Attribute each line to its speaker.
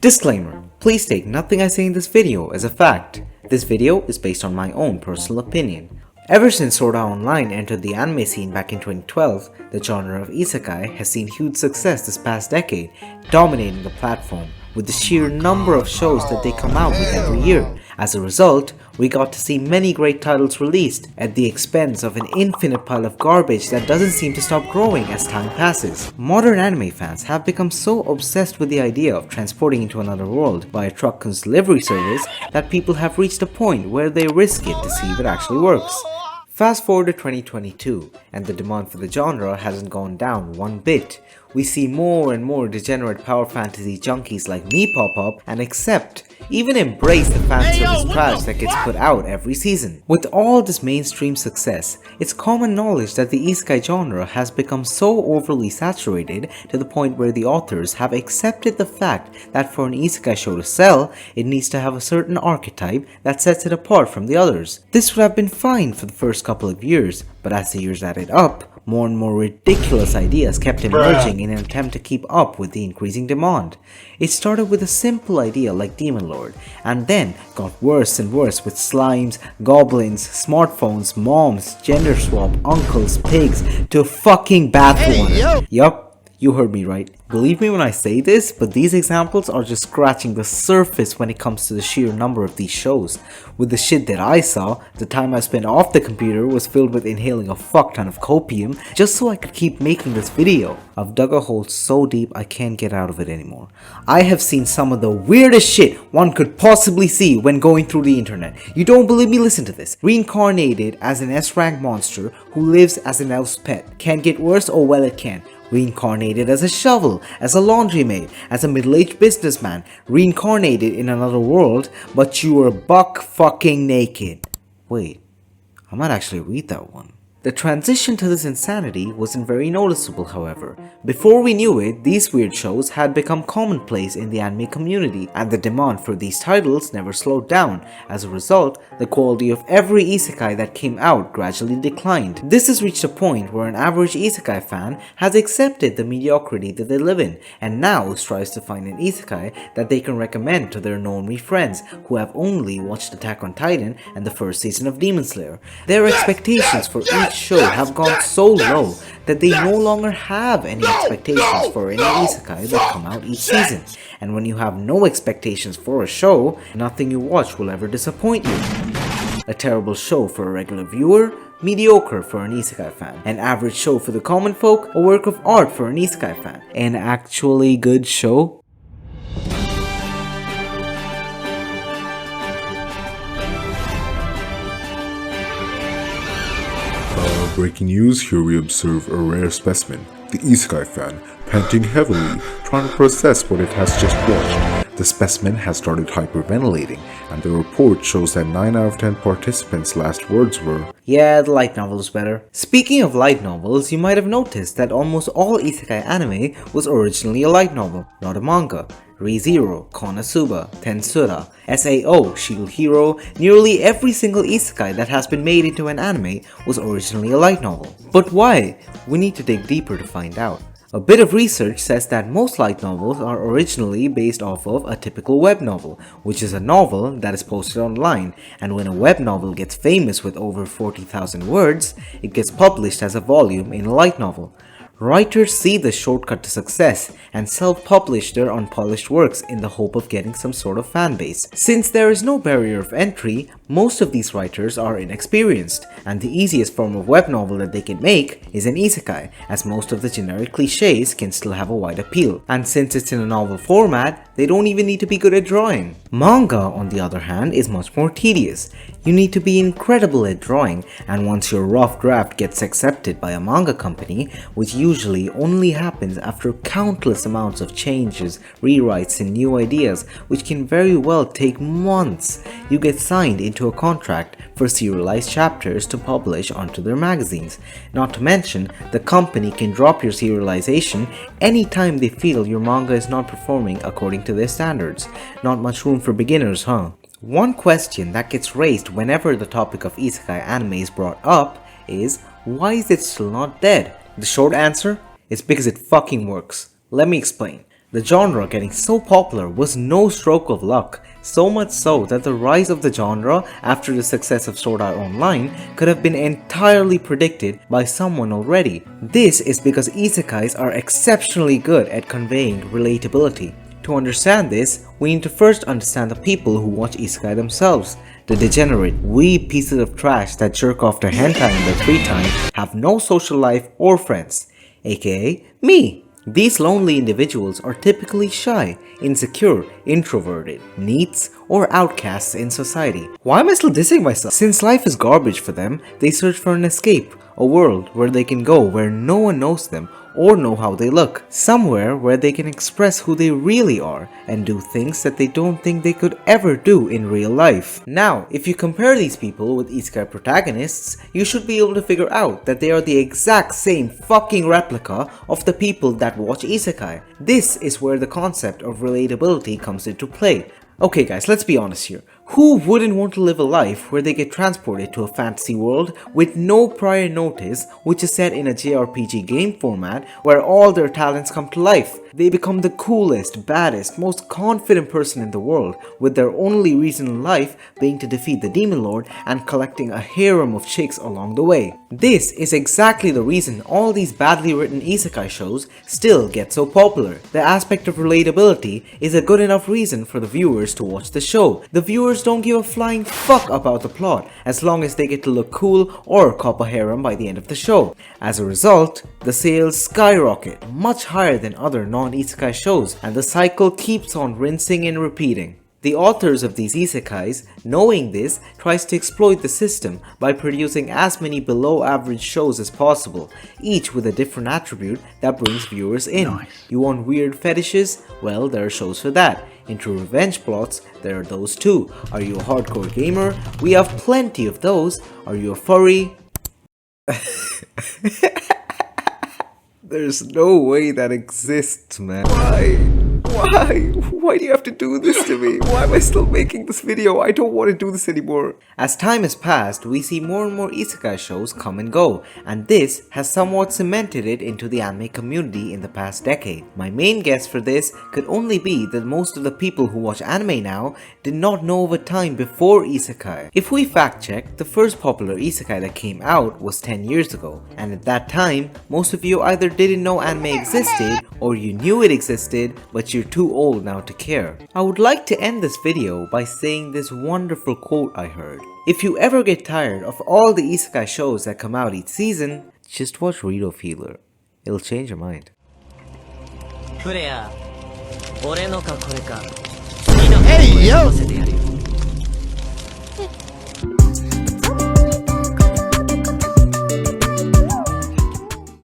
Speaker 1: Disclaimer: please take nothing I say in this video as a fact. This video is based on my own personal opinion. Ever since Sword Art Online entered the anime scene back in 2012, the genre of Isekai has seen huge success this past decade, dominating the platform with the sheer number of shows that they come out with every year. As a result, we got to see many great titles released at the expense of an infinite pile of garbage that doesn't seem to stop growing as time passes. Modern anime fans have become so obsessed with the idea of transporting into another world via truck's delivery service that people have reached a point where they risk it to see if it actually works. Fast forward to 2022, and the demand for the genre hasn't gone down one bit. We see more and more degenerate power fantasy junkies like me pop up and accept, even embrace the fan service trash that gets put out every season. With all this mainstream success, it's common knowledge that the isekai genre has become so overly saturated to the point where the authors have accepted the fact that for an isekai show to sell, it needs to have a certain archetype that sets it apart from the others. This would have been fine for the first couple of years, but as the years added up, more and more ridiculous ideas kept emerging in an attempt to keep up with the increasing demand. It started with a simple idea like Demon Lord, and then got worse and worse with slimes, goblins, smartphones, moms, gender swap, uncles, pigs, to fucking bathwater. Yup. You heard me right. Believe me when I say this, but these examples are just scratching the surface when it comes to the sheer number of these shows. With the shit that I saw, the time I spent off the computer was filled with inhaling a fuck ton of copium just so I could keep making this video. I've dug a hole so deep I can't get out of it anymore. I have seen some of the weirdest shit one could possibly see when going through the internet. You don't believe me? Listen to this. Reincarnated as an S-rank monster who lives as an elf's pet. Can get worse? Oh well, it can. Reincarnated as a shovel, as a laundry maid, as a middle-aged businessman, reincarnated in another world, but you were buck fucking naked. Wait, I might actually read that one. The transition to this insanity wasn't very noticeable, however. Before we knew it, these weird shows had become commonplace in the anime community, and the demand for these titles never slowed down. As a result, the quality of every isekai that came out gradually declined. This has reached a point where an average isekai fan has accepted the mediocrity that they live in, and now strives to find an isekai that they can recommend to their normie friends who have only watched Attack on Titan and the first season of Demon Slayer. Their expectations for each show have gone so low that they no longer have any expectations for any isekai that come out each season. And when you have no expectations for a show, nothing you watch will ever disappoint you. A terrible show for a regular viewer, mediocre for an isekai fan. An average show for the common folk, a work of art for an isekai fan. An actually good show?
Speaker 2: Breaking news, here we observe a rare specimen, the isekai fan, panting heavily, trying to process what it has just watched. The specimen has started hyperventilating, and the report shows that 9 out of 10 participants' last words were,
Speaker 1: "Yeah, the light novel is better." Speaking of light novels, you might have noticed that almost all isekai anime was originally a light novel, not a manga. Re:Zero, Konosuba, Tensura, SAO, Shield Hero, nearly every single isekai that has been made into an anime was originally a light novel. But why? We need to dig deeper to find out. A bit of research says that most light novels are originally based off of a typical web novel, which is a novel that is posted online, and when a web novel gets famous with over 40,000 words, it gets published as a volume in a light novel. Writers see the shortcut to success and self-publish their unpolished works in the hope of getting some sort of fanbase. Since there is no barrier of entry, most of these writers are inexperienced, and the easiest form of web novel that they can make is an isekai, as most of the generic cliches can still have a wide appeal. And since it's in a novel format, they don't even need to be good at drawing. Manga, on the other hand, is much more tedious. You need to be incredible at drawing, and once your rough draft gets accepted by a manga company, which usually only happens after countless amounts of changes, rewrites, and new ideas, which can very well take months, you get signed into a contract for serialized chapters to publish onto their magazines. Not to mention, the company can drop your serialization anytime they feel your manga is not performing according to their standards. Not much room for beginners, huh? One question that gets raised whenever the topic of isekai anime is brought up is, why is it still not dead? The short answer is because it fucking works. Let me explain. The genre getting so popular was no stroke of luck, so much so that the rise of the genre after the success of Sword Art Online could have been entirely predicted by someone already. This is because isekais are exceptionally good at conveying relatability. To understand this, we need to first understand the people who watch isekai themselves. The degenerate, weeb pieces of trash that jerk off their hentai in their free time have no social life or friends, aka me. These lonely individuals are typically shy, insecure, introverted, neets, or outcasts in society. Why am I still dissing myself? Since life is garbage for them, they search for an escape, a world where they can go where no one knows them or know how they look, somewhere where they can express who they really are and do things that they don't think they could ever do in real life. Now, if you compare these people with isekai protagonists, you should be able to figure out that they are the exact same fucking replica of the people that watch isekai. This is where the concept of relatability comes into play. Okay guys, let's be honest here. Who wouldn't want to live a life where they get transported to a fantasy world with no prior notice, which is set in a JRPG game format where all their talents come to life? They become the coolest, baddest, most confident person in the world, with their only reason in life being to defeat the Demon Lord and collecting a harem of chicks along the way. This is exactly the reason all these badly written isekai shows still get so popular. The aspect of relatability is a good enough reason for the viewers to watch the show. The viewers don't give a flying fuck about the plot as long as they get to look cool or cop a harem by the end of the show. As a result, the sales skyrocket, much higher than other non-isekai shows, and the cycle keeps on rinsing and repeating. The authors of these isekais, knowing this, tries to exploit the system by producing as many below average shows as possible, each with a different attribute that brings viewers in. Nice. You want weird fetishes? Well, there are shows for that. Into revenge plots, there are those too. Are you a hardcore gamer? We have plenty of those. Are you a furry? There's no way that exists, man. Why do you have to do this to me? Why am I still making this video? I don't want to do this anymore. As time has passed, we see more and more isekai shows come and go, and this has somewhat cemented it into the anime community in the past decade. My main guess for this could only be that most of the people who watch anime now did not know of a time before isekai. If we fact check, the first popular isekai that came out was 10 years ago, and at that time, most of you either didn't know anime existed or you knew it existed, but you're too old now to care. I would like to end this video by saying this wonderful quote I heard. If you ever get tired of all the isekai shows that come out each season, just watch Rito Feeler. It'll change your mind.
Speaker 3: Hey yo!